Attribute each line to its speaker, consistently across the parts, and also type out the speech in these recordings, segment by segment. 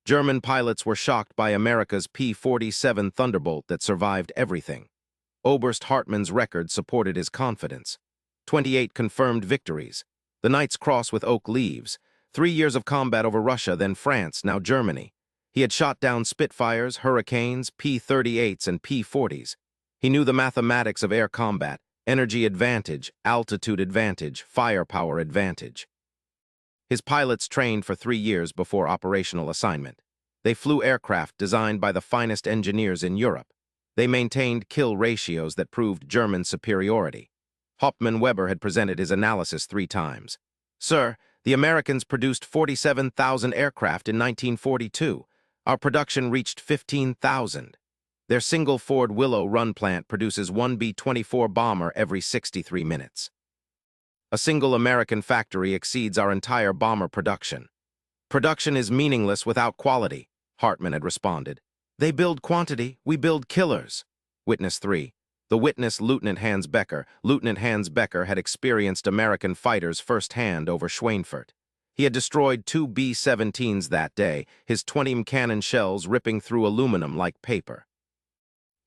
Speaker 1: German pilots were shocked by America's P-47 Thunderbolt that survived everything. Oberst Hartmann's record supported his confidence. 28 confirmed victories. The Knight's Cross with oak leaves. 3 years of combat over Russia, then France, now Germany. He had shot down Spitfires, Hurricanes, P-38s, and P-40s. He knew the mathematics of air combat: energy advantage, altitude advantage, firepower advantage. His pilots trained for 3 years before operational assignment. They flew aircraft designed by the finest engineers in Europe. They maintained kill ratios that proved German superiority. Hauptmann Weber had presented his analysis 3 times. "Sir, the Americans produced 47,000 aircraft in 1942. Our production reached 15,000. Their single Ford Willow Run plant produces 1 B-24 bomber every 63 minutes. A single American factory exceeds our entire bomber production. Production is meaningless without quality," Hartmann had responded. "They build quantity, we build killers." Witness 3. The witness, Lieutenant Hans Becker. Lieutenant Hans Becker had experienced American fighters firsthand over Schweinfurt. He had destroyed 2 B-17s that day, his 20 cannon shells ripping through aluminum like paper.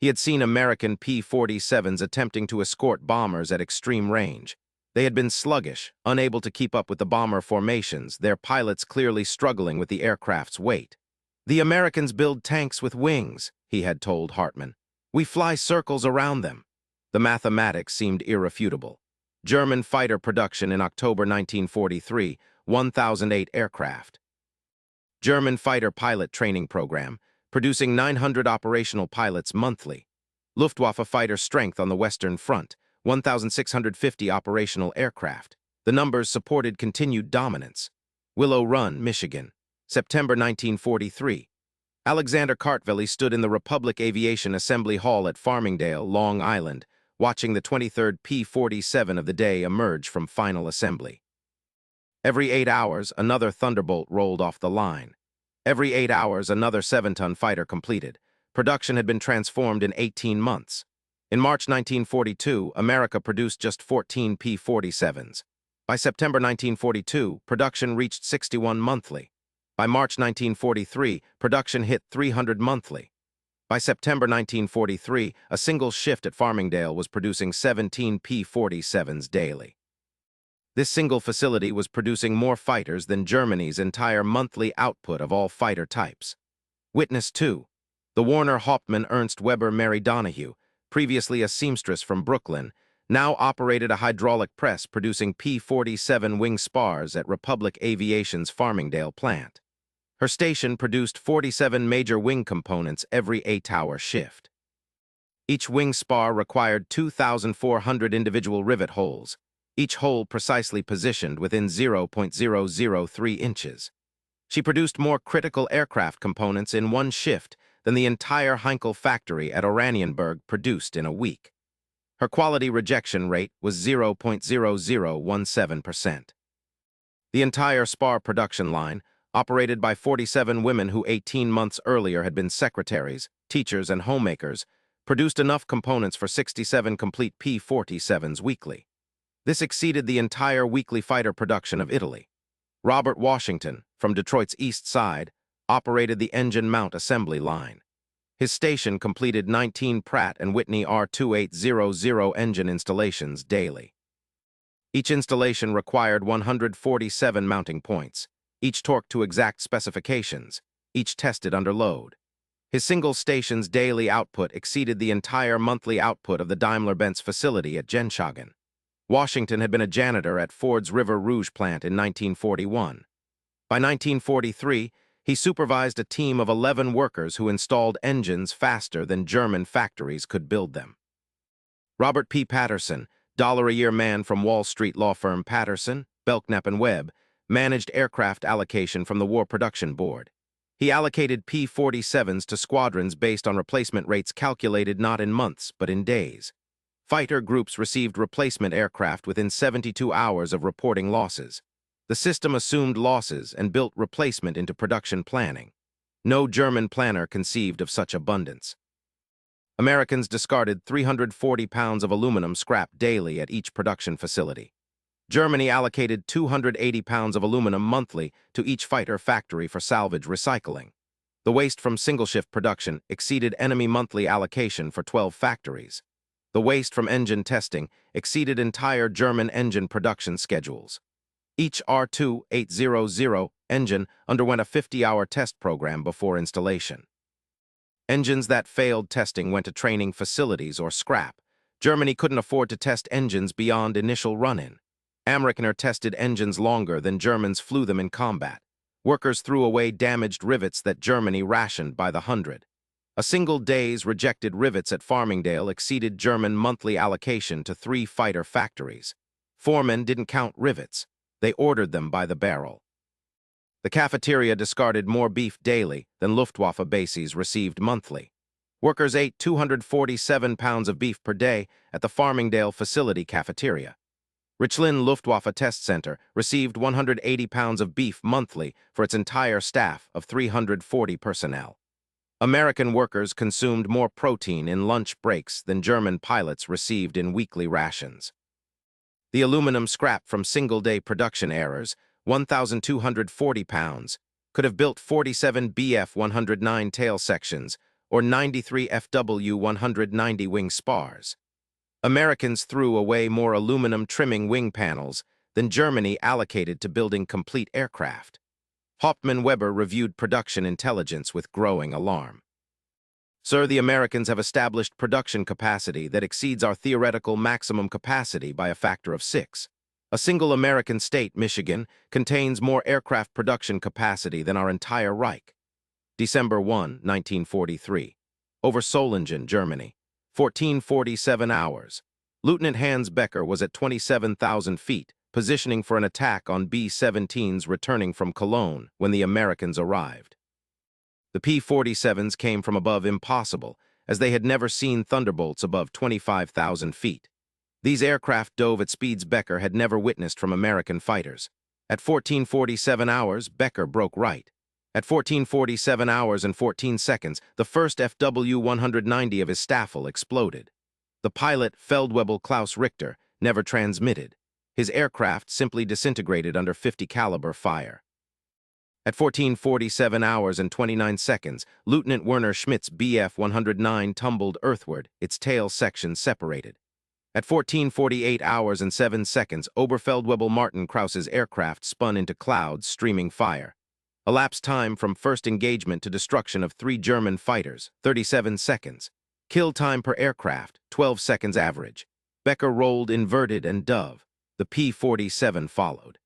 Speaker 1: He had seen American P-47s attempting to escort bombers at extreme range. They had been sluggish, unable to keep up with the bomber formations, their pilots clearly struggling with the aircraft's weight. "The Americans build tanks with wings," he had told Hartmann. "We fly circles around them." The mathematics seemed irrefutable. German fighter production in October 1943, 1,008 aircraft. German fighter pilot training program, producing 900 operational pilots monthly. Luftwaffe fighter strength on the Western Front, 1,650 operational aircraft. The numbers supported continued dominance. Willow Run, Michigan, September 1943. Alexander Kartveli stood in the Republic Aviation Assembly Hall at Farmingdale, Long Island, watching the 23rd P-47 of the day emerge from final assembly. Every 8 hours, another Thunderbolt rolled off the line. Every 8 hours, another 7-ton fighter completed. Production had been transformed in 18 months. In March 1942, America produced just 14 P-47s. By September 1942, production reached 61 monthly. By March 1943, production hit 300 monthly. By September 1943, a single shift at Farmingdale was producing 17 P-47s daily. This single facility was producing more fighters than Germany's entire monthly output of all fighter types. Witness 2. The Warner Hauptmann Ernst Weber Mary Donahue, previously a seamstress from Brooklyn, now operated a hydraulic press producing P-47 wing spars at Republic Aviation's Farmingdale plant. Her station produced 47 major wing components every 8-hour shift. Each wing spar required 2,400 individual rivet holes, each hole precisely positioned within 0.003 inches. She produced more critical aircraft components in one shift than the entire Heinkel factory at Oranienburg produced in a week. Her quality rejection rate was 0.0017%. The entire spar production line, operated by 47 women who 18 months earlier had been secretaries, teachers, and homemakers, produced enough components for 67 complete P-47s weekly. This exceeded the entire weekly fighter production of Italy. Robert Washington, from Detroit's East Side, operated the engine mount assembly line. His station completed 19 Pratt & Whitney R2800 engine installations daily. Each installation required 147 mounting points, each torqued to exact specifications, each tested under load. His single station's daily output exceeded the entire monthly output of the Daimler-Benz facility at Genshagen. Washington had been a janitor at Ford's River Rouge plant in 1941. By 1943, he supervised a team of 11 workers who installed engines faster than German factories could build them. Robert P. Patterson, dollar-a-year man from Wall Street law firm Patterson, Belknap & Webb, managed aircraft allocation from the War Production Board. He allocated P-47s to squadrons based on replacement rates calculated not in months, but in days. Fighter groups received replacement aircraft within 72 hours of reporting losses. The system assumed losses and built replacement into production planning. No German planner conceived of such abundance. Americans discarded 340 pounds of aluminum scrap daily at each production facility. Germany allocated 280 pounds of aluminum monthly to each fighter factory for salvage recycling. The waste from single-shift production exceeded enemy monthly allocation for 12 factories. The waste from engine testing exceeded entire German engine production schedules. Each R2800 engine underwent a 50-hour test program before installation. Engines that failed testing went to training facilities or scrap. Germany couldn't afford to test engines beyond initial run-in. Amerikaner tested engines longer than Germans flew them in combat. Workers threw away damaged rivets that Germany rationed by the hundred. A single day's rejected rivets at Farmingdale exceeded German monthly allocation to 3 fighter factories. Foremen didn't count rivets. They ordered them by the barrel. The cafeteria discarded more beef daily than Luftwaffe bases received monthly. Workers ate 247 pounds of beef per day at the Farmingdale facility cafeteria. Richlin Luftwaffe Test Center received 180 pounds of beef monthly for its entire staff of 340 personnel. American workers consumed more protein in lunch breaks than German pilots received in weekly rations. The aluminum scrap from single-day production errors, 1,240 pounds, could have built 47 Bf-109 tail sections or 93 FW-190 wing spars. Americans threw away more aluminum trimming wing panels than Germany allocated to building complete aircraft. Hauptmann Weber reviewed production intelligence with growing alarm. Sir, the Americans have established production capacity that exceeds our theoretical maximum capacity by a factor of 6. A single American state, Michigan, contains more aircraft production capacity than our entire Reich. December 1, 1943. Over Solingen, Germany. 1447 hours. Lieutenant Hans Becker was at 27,000 feet, positioning for an attack on B-17s returning from Cologne when the Americans arrived. The P-47s came from above impossible, as they had never seen Thunderbolts above 25,000 feet. These aircraft dove at speeds Becker had never witnessed from American fighters. At 1447 hours, Becker broke right. At 1447 hours and 14 seconds, the first FW-190 of his Staffel exploded. The pilot, Feldwebel Klaus Richter, never transmitted. His aircraft simply disintegrated under 50 caliber fire. At 1447 hours and 29 seconds, Lieutenant Werner Schmidt's Bf-109 tumbled earthward, its tail section separated. At 1448 hours and 7 seconds, Oberfeldwebel Martin Krauss's aircraft spun into clouds, streaming fire. Elapsed time from first engagement to destruction of 3 German fighters, 37 seconds. Kill time per aircraft, 12 seconds average. Becker rolled inverted and dove. The P-47 followed.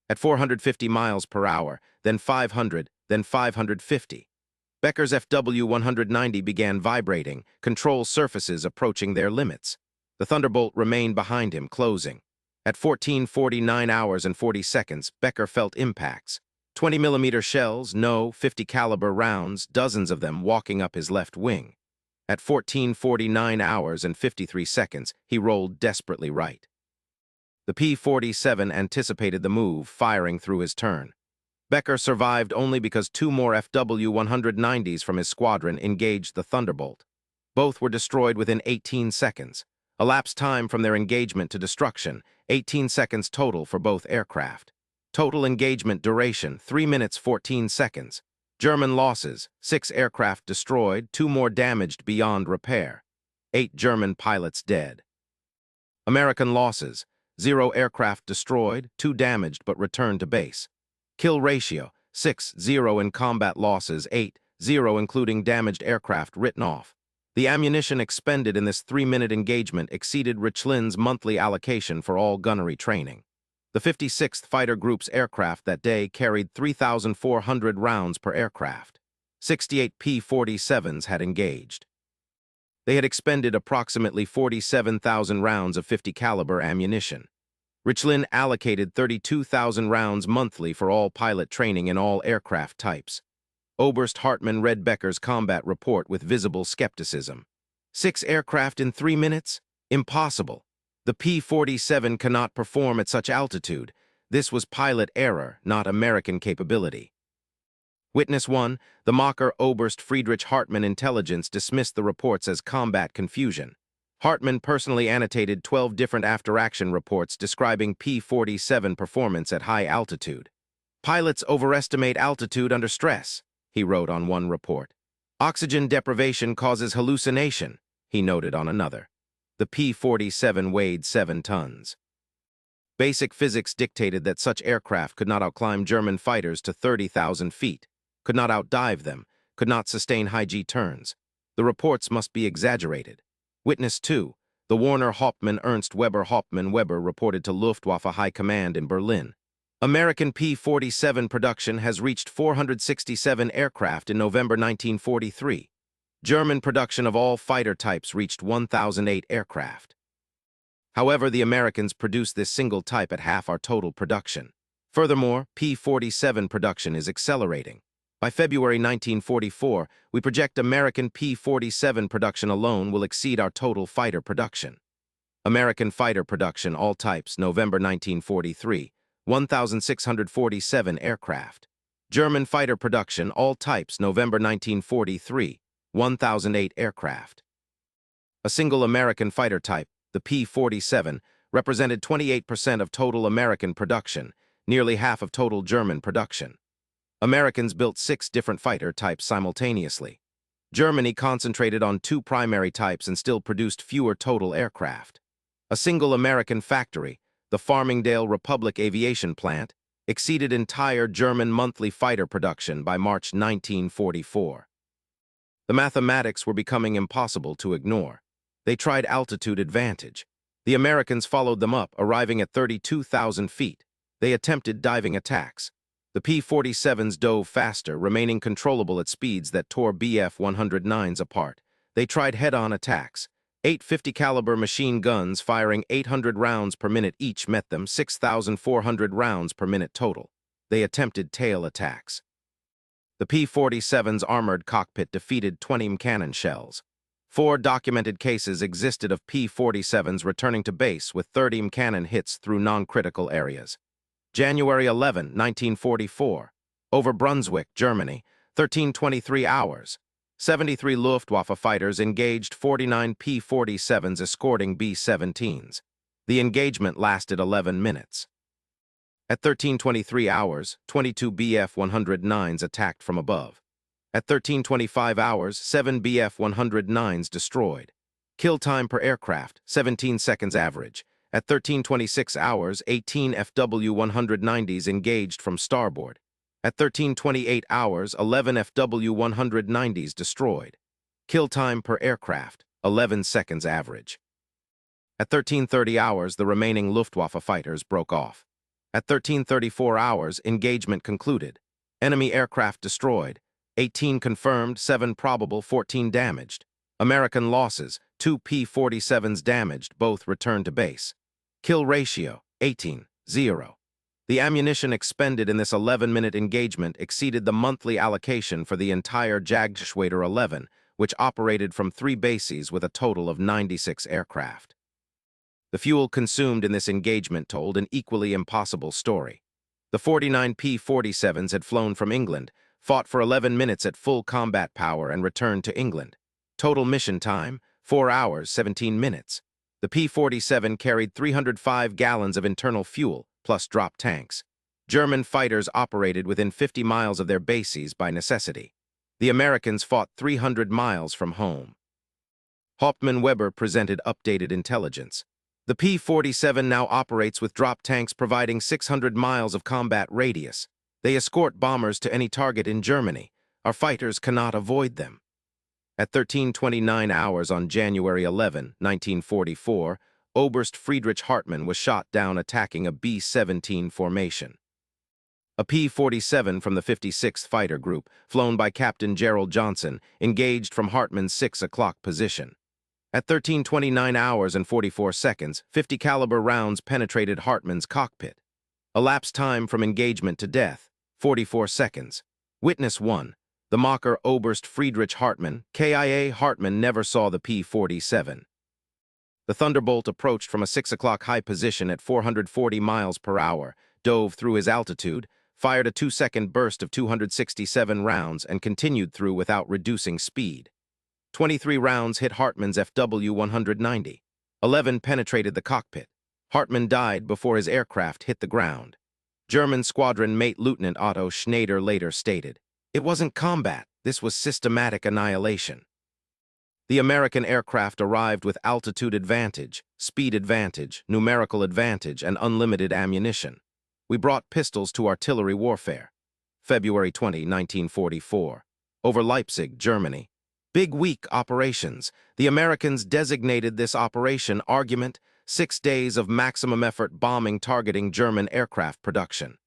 Speaker 1: At 450 miles per hour, then 500, then 550. Becker's FW-190 began vibrating, control surfaces approaching their limits. The Thunderbolt remained behind him, closing. At 1449 hours and 40 seconds, Becker felt impacts. 20mm shells, no 50 caliber rounds, dozens of them walking up his left wing. At 1449 hours and 53 seconds, he rolled desperately right. The P-47 anticipated the move, firing through his turn. Becker survived only because 2 more FW-190s from his squadron engaged the Thunderbolt. Both were destroyed within 18 seconds. Elapsed time from their engagement to destruction, 18 seconds total for both aircraft. Total engagement duration, 3 minutes 14 seconds. German losses, 6 aircraft destroyed, 2 more damaged beyond repair. 8 German pilots dead. American losses, 0 aircraft destroyed, 2 damaged but returned to base. Kill ratio, 6-0 in combat losses, 8-0 including damaged aircraft written off. The ammunition expended in this 3-minute engagement exceeded Richlin's monthly allocation for all gunnery training. The 56th Fighter Group's aircraft that day carried 3,400 rounds per aircraft. 68 P-47s had engaged. They had expended approximately 47,000 rounds of 50 caliber ammunition. Richlin allocated 32,000 rounds monthly for all pilot training in all aircraft types. Oberst Hartmann read Becker's combat report with visible skepticism. 6 aircraft in 3 minutes? Impossible. The P-47 cannot perform at such altitude. This was pilot error, not American capability. Witness 1, the Mocker Oberst Friedrich Hartmann intelligence dismissed the reports as combat confusion. Hartmann personally annotated 12 different after-action reports describing P-47 performance at high altitude. Pilots overestimate altitude under stress. he wrote on one report. Oxygen deprivation causes hallucination, he noted on another. The P-47 weighed 7 tons. Basic physics dictated that such aircraft could not outclimb German fighters to 30,000 feet, could not outdive them, could not sustain high-G turns. The reports must be exaggerated. Witness 2. The Werner Hauptmann Ernst Weber Hauptmann Weber reported to Luftwaffe High Command in Berlin. American P-47 production has reached 467 aircraft in November 1943. German production of all fighter types reached 1,008 aircraft. However, the Americans produced this single type at half our total production. Furthermore, P-47 production is accelerating. By February 1944, we project American P-47 production alone will exceed our total fighter production. American fighter production, all types, November 1943, 1,647 aircraft. German fighter production, all types, November 1943, 1,008 aircraft. A single American fighter type, the P-47, represented 28% of total American production, nearly half of total German production. Americans built 6 different fighter types simultaneously. Germany concentrated on 2 primary types and still produced fewer total aircraft. A single American factory, the Farmingdale Republic Aviation Plant, exceeded entire German monthly fighter production by March 1944. The mathematics were becoming impossible to ignore. They tried altitude advantage. The Americans followed them up, arriving at 32,000 feet. They attempted diving attacks. The P-47s dove faster, remaining controllable at speeds that tore Bf-109s apart. They tried head-on attacks. 8 50-caliber machine guns firing 800 rounds per minute each met them, 6,400 rounds per minute total. They attempted tail attacks. The P-47's armored cockpit defeated 20 cannon shells. 4 documented cases existed of P-47s returning to base with 30 cannon hits through non-critical areas. January 11, 1944. Over Brunswick, Germany, 13:23 hours. 73 Luftwaffe fighters engaged 49 P-47s escorting B-17s. The engagement lasted 11 minutes. At 13:23 hours, 22 Bf-109s attacked from above. At 13:25 hours, 7 Bf-109s destroyed. Kill time per aircraft, 17 seconds average. At 13:26 hours, 18 FW-190s engaged from starboard. At 13:28 hours, 11 FW-190s destroyed. Kill time per aircraft, 11 seconds average. At 13:30 hours, the remaining Luftwaffe fighters broke off. At 13:34 hours, engagement concluded. Enemy aircraft destroyed. 18 confirmed, 7 probable, 14 damaged. American losses, 2 P-47s damaged, both returned to base. Kill ratio, 18-0. The ammunition expended in this 11-minute engagement exceeded the monthly allocation for the entire Jagdgeschwader 11, which operated from 3 bases with a total of 96 aircraft. The fuel consumed in this engagement told an equally impossible story. The 49 P-47s had flown from England, fought for 11 minutes at full combat power and returned to England. Total mission time, 4 hours, 17 minutes. The P-47 carried 305 gallons of internal fuel, plus drop tanks. German fighters operated within 50 miles of their bases by necessity. The Americans fought 300 miles from home. Hauptmann Weber presented updated intelligence. The P-47 now operates with drop tanks providing 600 miles of combat radius. They escort bombers to any target in Germany. Our fighters cannot avoid them. At 13:29 hours on January 11, 1944, Oberst Friedrich Hartmann was shot down attacking a B-17 formation. A P-47 from the 56th Fighter Group, flown by Captain Gerald Johnson, engaged from Hartmann's 6 o'clock position. At 13:29 hours and 44 seconds, 50 caliber rounds penetrated Hartmann's cockpit. Elapsed time from engagement to death, 44 seconds. Witness 1. The Mocker Oberst Friedrich Hartmann, KIA Hartmann never saw the P-47. The Thunderbolt approached from a 6 o'clock high position at 440 miles per hour, dove through his altitude, fired a 2-second burst of 267 rounds, and continued through without reducing speed. 23 rounds hit Hartmann's FW-190. 11 penetrated the cockpit. Hartmann died before his aircraft hit the ground. German Squadron Mate Lieutenant Otto Schneider later stated, It wasn't combat, this was systematic annihilation. The American aircraft arrived with altitude advantage, speed advantage, numerical advantage, and unlimited ammunition. We brought pistols to artillery warfare. February 20, 1944. Over Leipzig, Germany. Big Week operations. The Americans designated this operation Argument, 6 days of maximum effort bombing targeting German aircraft production.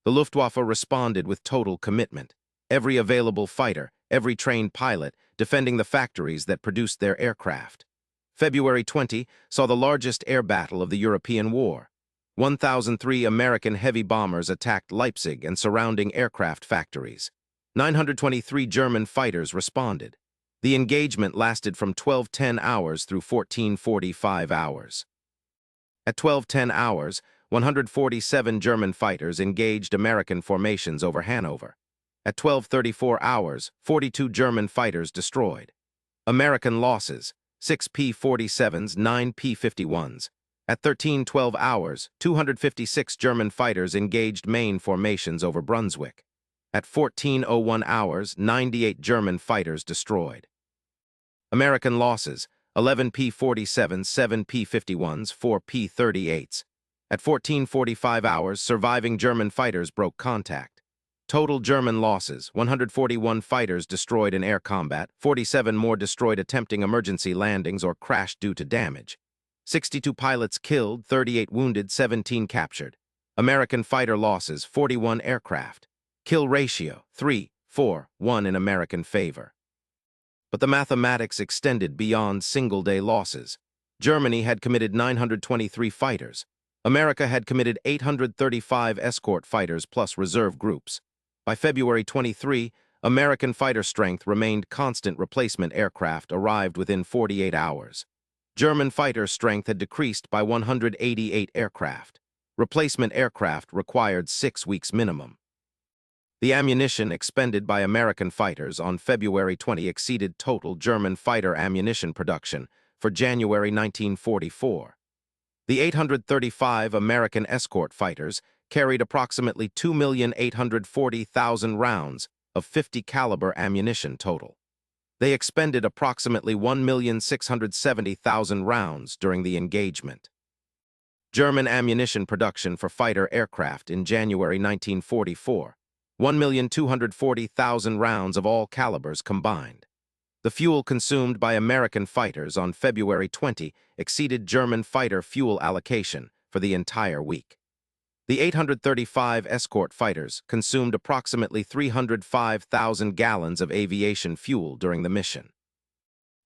Speaker 1: The Luftwaffe responded with total commitment. Every available fighter, every trained pilot, defending the factories that produced their aircraft. February 20 saw the largest air battle of the European War. 1,003 American heavy bombers attacked Leipzig and surrounding aircraft factories. 923 German fighters responded. The engagement lasted from 12:10 hours through 14:45 hours. At 12:10 hours, 147 German fighters engaged American formations over Hanover. At 12:34 hours, 42 German fighters destroyed. American losses, 6 P-47s, 9 P-51s. At 13:12 hours, 256 German fighters engaged main formations over Brunswick. At 14:01 hours, 98 German fighters destroyed. American losses, 11 P-47s, 7 P-51s, 4 P-38s. At 14:45 hours, surviving German fighters broke contact. Total German losses, 141 fighters destroyed in air combat, 47 more destroyed attempting emergency landings or crashed due to damage. 62 pilots killed, 38 wounded, 17 captured. American fighter losses, 41 aircraft. Kill ratio, 3-4-1 in American favor. But the mathematics extended beyond single-day losses. Germany had committed 923 fighters. America had committed 835 escort fighters plus reserve groups. By February 23, American fighter strength remained constant. Replacement aircraft arrived within 48 hours. German fighter strength had decreased by 188 aircraft. Replacement aircraft required 6 weeks minimum. The ammunition expended by American fighters on February 20 exceeded total German fighter ammunition production for January 1944. The 835 American escort fighters carried approximately 2,840,000 rounds of 50 caliber ammunition total. They expended approximately 1,670,000 rounds during the engagement. German ammunition production for fighter aircraft in January 1944, 1,240,000 rounds of all calibers combined. The fuel consumed by American fighters on February 20 exceeded German fighter fuel allocation for the entire week. The 835 escort fighters consumed approximately 305,000 gallons of aviation fuel during the mission.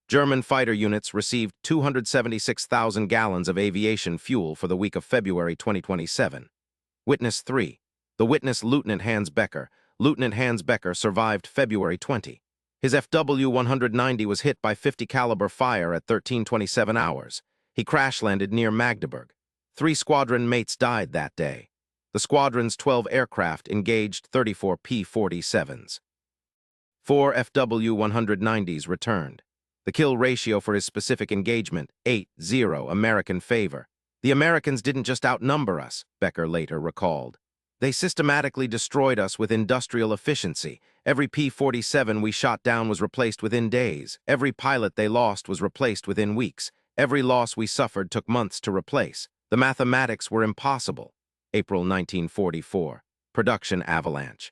Speaker 1: German fighter units received 276,000 gallons of aviation fuel for the week of February 2027. Witness 3. The witness Lieutenant Hans Becker. Lieutenant Hans Becker survived February 20. His FW-190 was hit by 50 caliber fire at 13:27 hours. He crash-landed near Magdeburg. 3 squadron mates died that day. The squadron's 12 aircraft engaged 34 P-47s. 4 FW-190s returned. The kill ratio for his specific engagement, 8-0 American favor. The Americans didn't just outnumber us, Becker later recalled. They systematically destroyed us with industrial efficiency. Every P-47 we shot down was replaced within days. Every pilot they lost was replaced within weeks. Every loss we suffered took months to replace. The mathematics were impossible. April 1944. Production avalanche.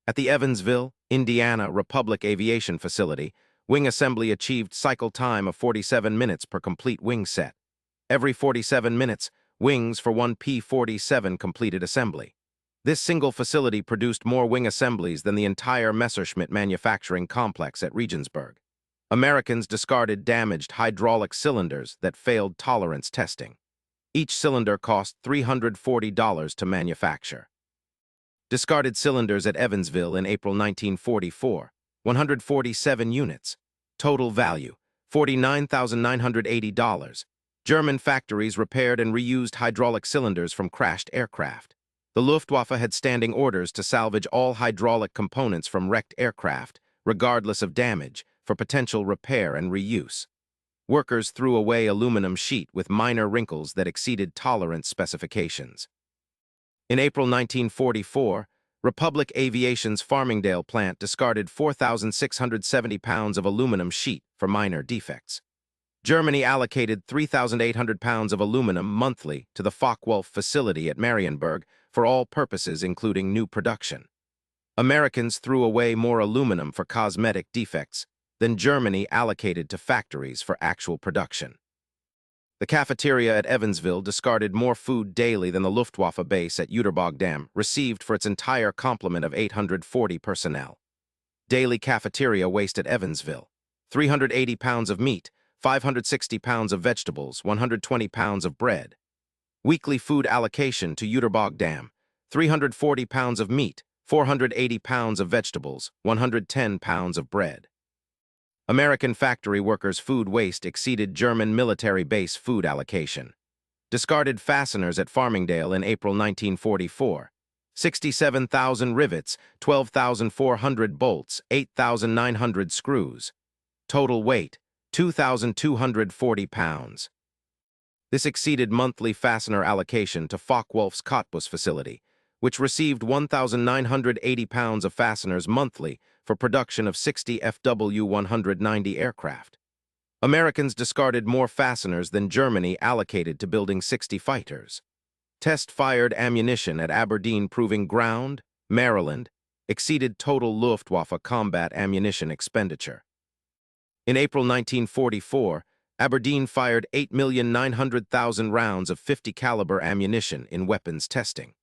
Speaker 1: At the Evansville, Indiana Republic Aviation Facility, wing assembly achieved cycle time of 47 minutes per complete wing set. Every 47 minutes, wings for 1 P-47 completed assembly. This single facility produced more wing assemblies than the entire Messerschmitt manufacturing complex at Regensburg. Americans discarded damaged hydraulic cylinders that failed tolerance testing. Each cylinder cost $340 to manufacture. Discarded cylinders at Evansville in April 1944, 147 units. Total value, $49,980. German factories repaired and reused hydraulic cylinders from crashed aircraft. The Luftwaffe had standing orders to salvage all hydraulic components from wrecked aircraft, regardless of damage, for potential repair and reuse. Workers threw away aluminum sheet with minor wrinkles that exceeded tolerance specifications. In April 1944, Republic Aviation's Farmingdale plant discarded 4,670 pounds of aluminum sheet for minor defects. Germany allocated 3,800 pounds of aluminum monthly to the Focke-Wulf facility at Marienburg for all purposes including new production. Americans threw away more aluminum for cosmetic defects than Germany allocated to factories for actual production. The cafeteria at Evansville discarded more food daily than the Luftwaffe base at Ueterberg received for its entire complement of 840 personnel. Daily cafeteria waste at Evansville: 380 pounds of meat, 560 pounds of vegetables, 120 pounds of bread. Weekly food allocation to Ueterberg: 340 pounds of meat, 480 pounds of vegetables, 110 pounds of bread. American factory workers' food waste exceeded German military base food allocation. Discarded fasteners at Farmingdale in April 1944. 67,000 rivets, 12,400 bolts, 8,900 screws. Total weight, 2,240 pounds. This exceeded monthly fastener allocation to Focke-Wulf's Cottbus facility, which received 1,980 pounds of fasteners monthly for production of 60 FW-190 aircraft. Americans discarded more fasteners than Germany allocated to building 60 fighters. Test-fired ammunition at Aberdeen proving ground, Maryland, exceeded total Luftwaffe combat ammunition expenditure. In April 1944, Aberdeen fired 8,900,000 rounds of 50 caliber ammunition in weapons testing.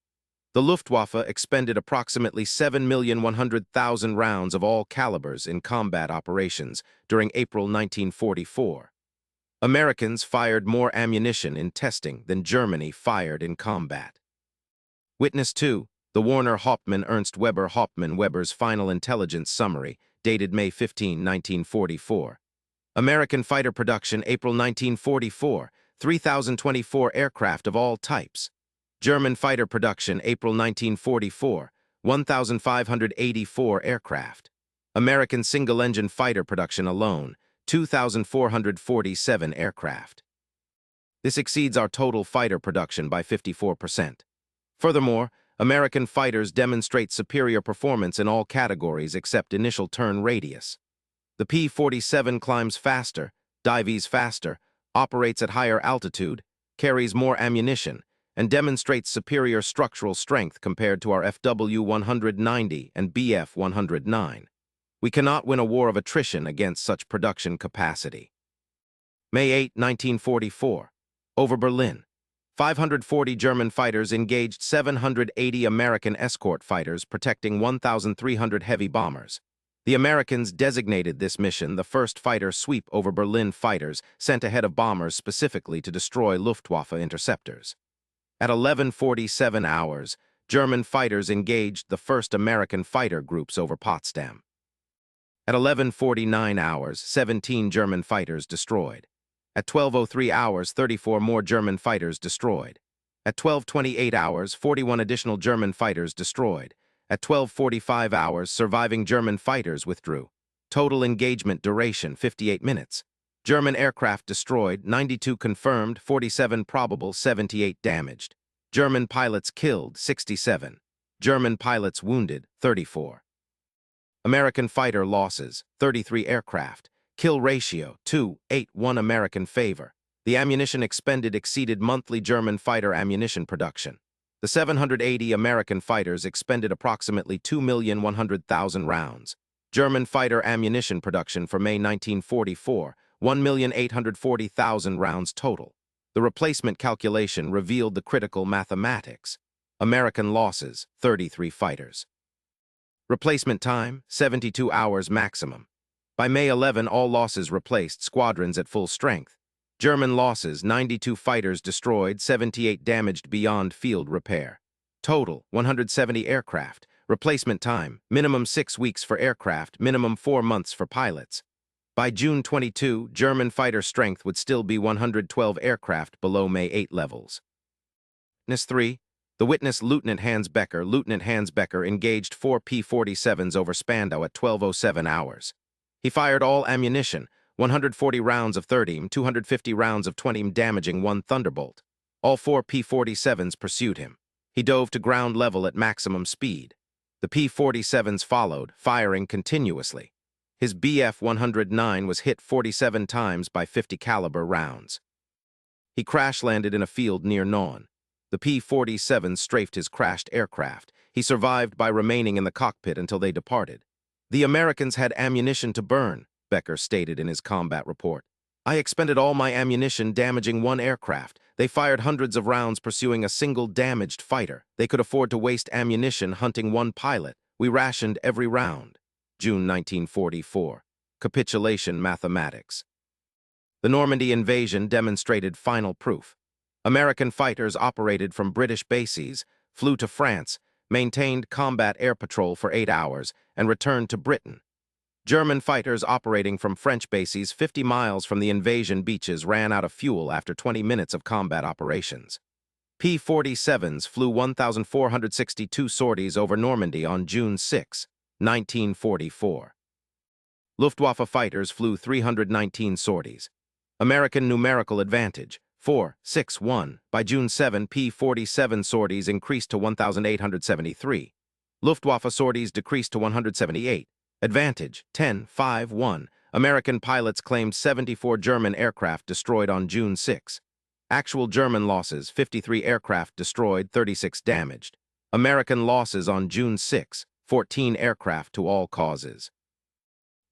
Speaker 1: The Luftwaffe expended approximately 7,100,000 rounds of all calibers in combat operations during April 1944. Americans fired more ammunition in testing than Germany fired in combat. Witness 2, the Warner-Hauptmann-Ernst Weber-Hauptmann-Weber's Final Intelligence Summary, dated May 15, 1944. American fighter production, April 1944, 3,024 aircraft of all types. German fighter production, April 1944, 1,584 aircraft. American single-engine fighter production alone, 2,447 aircraft. This exceeds our total fighter production by 54%. Furthermore, American fighters demonstrate superior performance in all categories except initial turn radius. The P-47 climbs faster, dives faster, operates at higher altitude, carries more ammunition, and demonstrates superior structural strength compared to our FW-190 and Bf-109. We cannot win a war of attrition against such production capacity. May 8, 1944. Over Berlin. 540 German fighters engaged 780 American escort fighters protecting 1,300 heavy bombers. The Americans designated this mission the first fighter sweep over Berlin fighters sent ahead of bombers specifically to destroy Luftwaffe interceptors. At 11:47 hours, German fighters engaged the first American fighter groups over Potsdam. At 11:49 hours, 17 German fighters destroyed. At 12:03 hours, 34 more German fighters destroyed. At 12:28 hours, 41 additional German fighters destroyed. At 12:45 hours, surviving German fighters withdrew. Total engagement duration, 58 minutes. German aircraft destroyed, 92 confirmed, 47 probable, 78 damaged. German pilots killed, 67. German pilots wounded, 34. American fighter losses, 33 aircraft. Kill ratio, 2:8, American favor. The ammunition expended exceeded monthly German fighter ammunition production. The 780 American fighters expended approximately 2,100,000 rounds. German fighter ammunition production for May 1944, 1,840,000 rounds total. The replacement calculation revealed the critical mathematics. American losses, 33 fighters. Replacement time, 72 hours maximum. By May 11, all losses replaced, squadrons at full strength. German losses, 92 fighters destroyed, 78 damaged beyond field repair. Total, 170 aircraft. Replacement time, minimum 6 weeks for aircraft, minimum 4 months for pilots. By June 22, German fighter strength would still be 112 aircraft below May 8 levels. Witness 3. The witness Lieutenant Hans Becker. Lieutenant Hans Becker engaged 4 P-47s over Spandau at 12:07 hours. He fired all ammunition, 140 rounds of 30, 250 rounds of 20, damaging 1 Thunderbolt. All 4 P-47s pursued him. He dove to ground level at maximum speed. The P-47s followed, firing continuously. His Bf-109 was hit 47 times by 50 caliber rounds. He crash-landed in a field near Nauen. The P-47 strafed his crashed aircraft. He survived by remaining in the cockpit until they departed. The Americans had ammunition to burn, Becker stated in his combat report. I expended all my ammunition damaging one aircraft. They fired hundreds of rounds pursuing a single damaged fighter. They could afford to waste ammunition hunting one pilot. We rationed every round. June 1944. Capitulation mathematics. The Normandy invasion demonstrated final proof. American fighters operated from British bases, flew to France, maintained combat air patrol for 8 hours, and returned to Britain. German fighters operating from French bases 50 miles from the invasion beaches ran out of fuel after 20 minutes of combat operations. P-47s flew 1,462 sorties over Normandy on June 6, 1944. Luftwaffe fighters flew 319 sorties. American numerical advantage, 4-6-1. By June 7, P-47 sorties increased to 1,873. Luftwaffe sorties decreased to 178. Advantage, 10-5-1. American pilots claimed 74 German aircraft destroyed on June 6. Actual German losses, 53 aircraft destroyed, 36 damaged. American losses on June 6, 14 aircraft to all causes.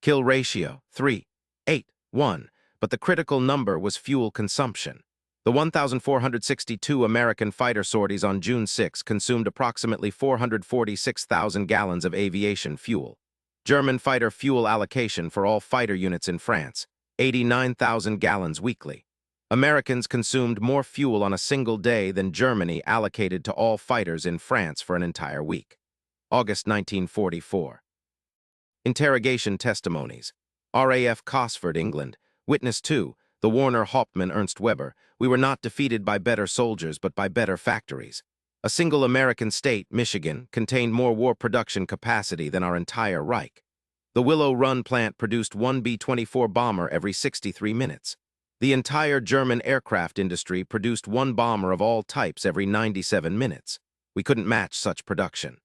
Speaker 1: Kill ratio, 3-8-1, but the critical number was fuel consumption. The 1,462 American fighter sorties on June 6 consumed approximately 446,000 gallons of aviation fuel. German fighter fuel allocation for all fighter units in France, 89,000 gallons weekly. Americans consumed more fuel on a single day than Germany allocated to all fighters in France for an entire week. August 1944. Interrogation testimonies. RAF Cosford, England. Witness 2, the Warner Hauptmann Ernst Weber. We were not defeated by better soldiers, but by better factories. A single American state, Michigan, contained more war production capacity than our entire Reich. The Willow Run plant produced one B-24 bomber every 63 minutes. The entire German aircraft industry produced one bomber of all types every 97 minutes. We couldn't match such production.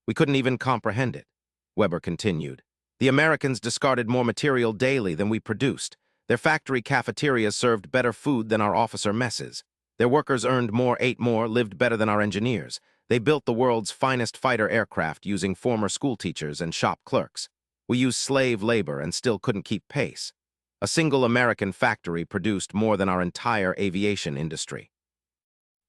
Speaker 1: We couldn't even comprehend it. Weber continued. The Americans discarded more material daily than we produced. Their factory cafeterias served better food than our officer messes. Their workers earned more, ate more, lived better than our engineers. They built the world's finest fighter aircraft using former schoolteachers and shop clerks. We used slave labor and still couldn't keep pace. A single American factory produced more than our entire aviation industry.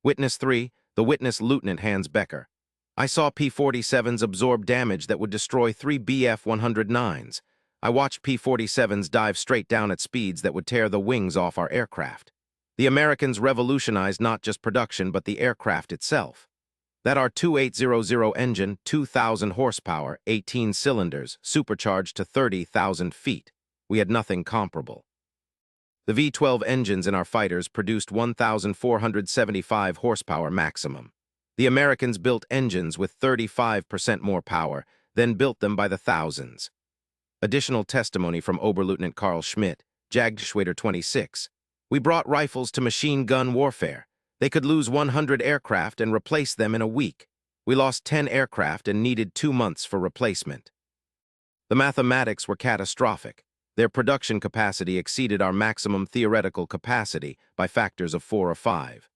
Speaker 1: Witness 3, the witness Lieutenant Hans Becker. I saw P-47s absorb damage that would destroy 3 Bf-109s. I watched P-47s dive straight down at speeds that would tear the wings off our aircraft. The Americans revolutionized not just production but the aircraft itself. That our 2800 engine, 2,000 horsepower, 18 cylinders, supercharged to 30,000 feet. We had nothing comparable. The V-12 engines in our fighters produced 1,475 horsepower maximum. The Americans built engines with 35% more power, then built them by the thousands. Additional testimony from Oberleutnant Karl Schmidt, Jagdgeschwader 26. We brought rifles to machine gun warfare. They could lose 100 aircraft and replace them in a week. We lost 10 aircraft and needed 2 months for replacement. The mathematics were catastrophic. Their production capacity exceeded our maximum theoretical capacity by factors of 4 or 5.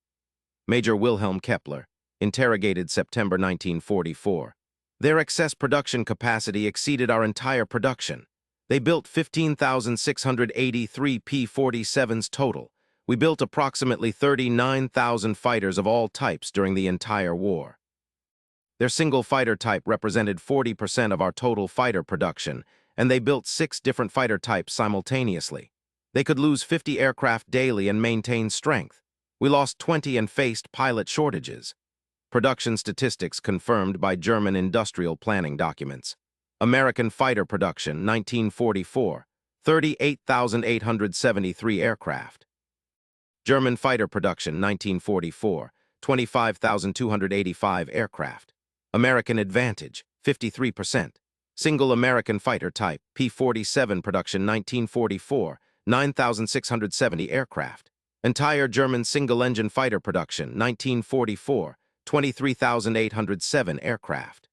Speaker 1: Major Wilhelm Kepler, interrogated September 1944. Their excess production capacity exceeded our entire production. They built 15,683 P-47s total. We built approximately 39,000 fighters of all types during the entire war. Their single fighter type represented 40% of our total fighter production, and they built 6 different fighter types simultaneously. They could lose 50 aircraft daily and maintain strength. We lost 20 and faced pilot shortages. Production statistics confirmed by German industrial planning documents. American fighter production, 1944, 38,873 aircraft. German fighter production, 1944, 25,285 aircraft. American advantage, 53%. Single American fighter type, P-47 production, 1944, 9,670 aircraft. Entire German single-engine fighter production, 1944, 23,807 aircraft.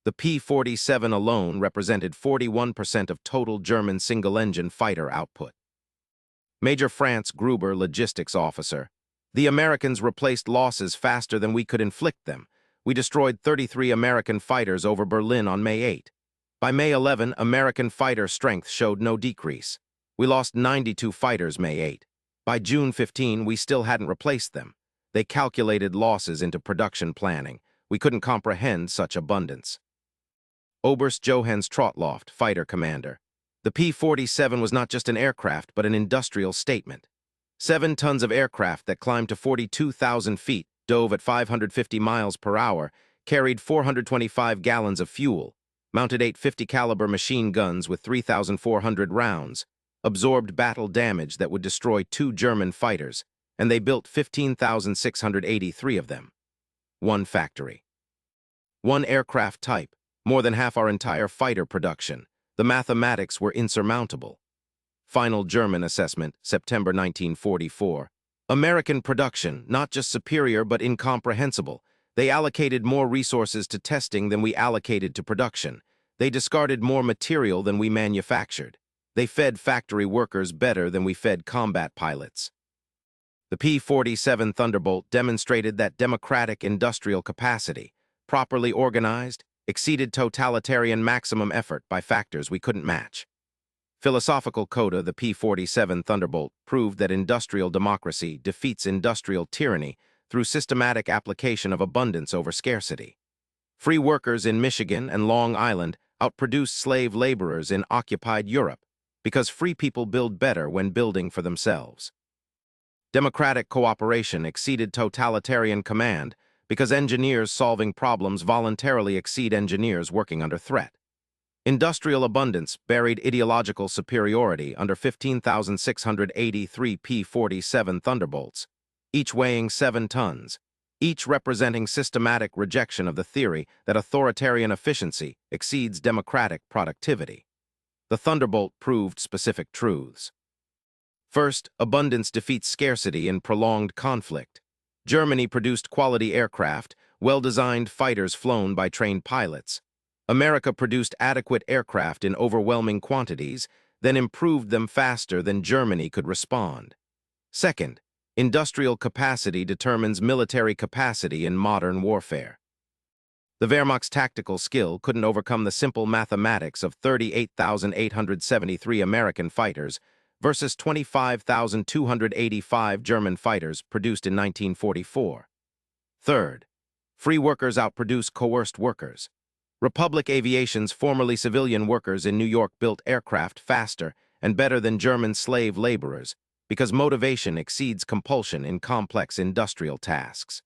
Speaker 1: The P-47 alone represented 41% of total German single-engine fighter output. Major Franz Gruber, logistics officer. The Americans replaced losses faster than we could inflict them. We destroyed 33 American fighters over Berlin on May 8. By May 11, American fighter strength showed no decrease. We lost 92 fighters May 8. By June 15, we still hadn't replaced them. They calculated losses into production planning. We couldn't comprehend such abundance. Oberst Johannes Trottloft, fighter commander. The P-47 was not just an aircraft, but an industrial statement. 7 tons of aircraft that climbed to 42,000 feet, dove at 550 miles per hour, carried 425 gallons of fuel, mounted 8 50-caliber machine guns with 3,400 rounds, absorbed battle damage that would destroy 2 German fighters, and they built 15,683 of them. 1 factory. 1 aircraft type, more than half our entire fighter production. The mathematics were insurmountable. Final German assessment, September 1944. American production, not just superior but incomprehensible. They allocated more resources to testing than we allocated to production. They discarded more material than we manufactured. They fed factory workers better than we fed combat pilots. The P-47 Thunderbolt demonstrated that democratic industrial capacity, properly organized, exceeded totalitarian maximum effort by factors we couldn't match. Philosophical coda, the P-47 Thunderbolt proved that industrial democracy defeats industrial tyranny through systematic application of abundance over scarcity. Free workers in Michigan and Long Island outproduced slave laborers in occupied Europe because free people build better when building for themselves. Democratic cooperation exceeded totalitarian command because engineers solving problems voluntarily exceed engineers working under threat. Industrial abundance buried ideological superiority under 15,683 P-47 Thunderbolts, each weighing 7 tons, each representing systematic rejection of the theory that authoritarian efficiency exceeds democratic productivity. The Thunderbolt proved specific truths. First, abundance defeats scarcity in prolonged conflict. Germany produced quality aircraft, well-designed fighters flown by trained pilots. America produced adequate aircraft in overwhelming quantities, then improved them faster than Germany could respond. Second, industrial capacity determines military capacity in modern warfare. The Wehrmacht's tactical skill couldn't overcome the simple mathematics of 38,873 American fighters versus 25,285 German fighters produced in 1944. Third, free workers outproduce coerced workers. Republic Aviation's formerly civilian workers in New York built aircraft faster and better than German slave laborers because motivation exceeds compulsion in complex industrial tasks.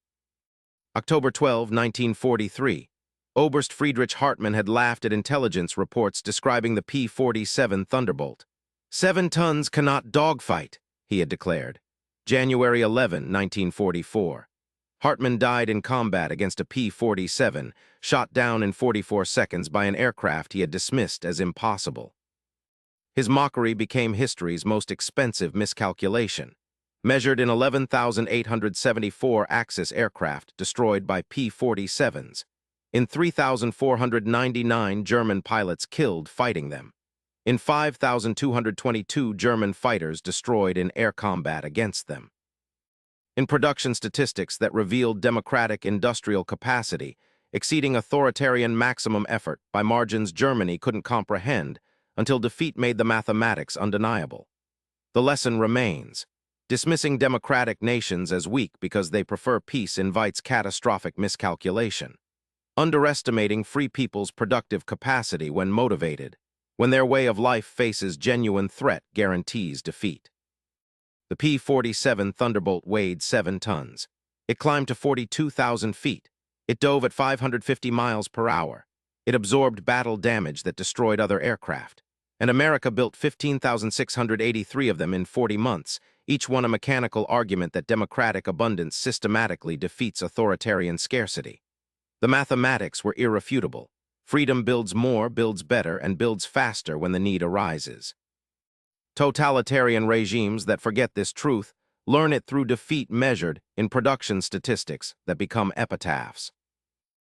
Speaker 1: October 12, 1943. Oberst Friedrich Hartmann had laughed at intelligence reports describing the P-47 Thunderbolt. 7 tons cannot dogfight, he had declared. January 11, 1944. Hartmann died in combat against a P-47, shot down in 44 seconds by an aircraft he had dismissed as impossible. His mockery became history's most expensive miscalculation, measured in 11,874 Axis aircraft destroyed by P-47s, in 3,499 German pilots killed fighting them, in 5,222 German fighters destroyed in air combat against them. In production statistics that revealed democratic industrial capacity, exceeding authoritarian maximum effort by margins Germany couldn't comprehend until defeat made the mathematics undeniable. The lesson remains. Dismissing democratic nations as weak because they prefer peace invites catastrophic miscalculation. Underestimating free people's productive capacity when motivated, when their way of life faces genuine threat, guarantees defeat. The P-47 Thunderbolt weighed 7 tons. It climbed to 42,000 feet. It dove at 550 miles per hour. It absorbed battle damage that destroyed other aircraft. And America built 15,683 of them in 40 months, each one a mechanical argument that democratic abundance systematically defeats authoritarian scarcity. The mathematics were irrefutable. Freedom builds more, builds better, and builds faster when the need arises. Totalitarian regimes that forget this truth learn it through defeat measured in production statistics that become epitaphs.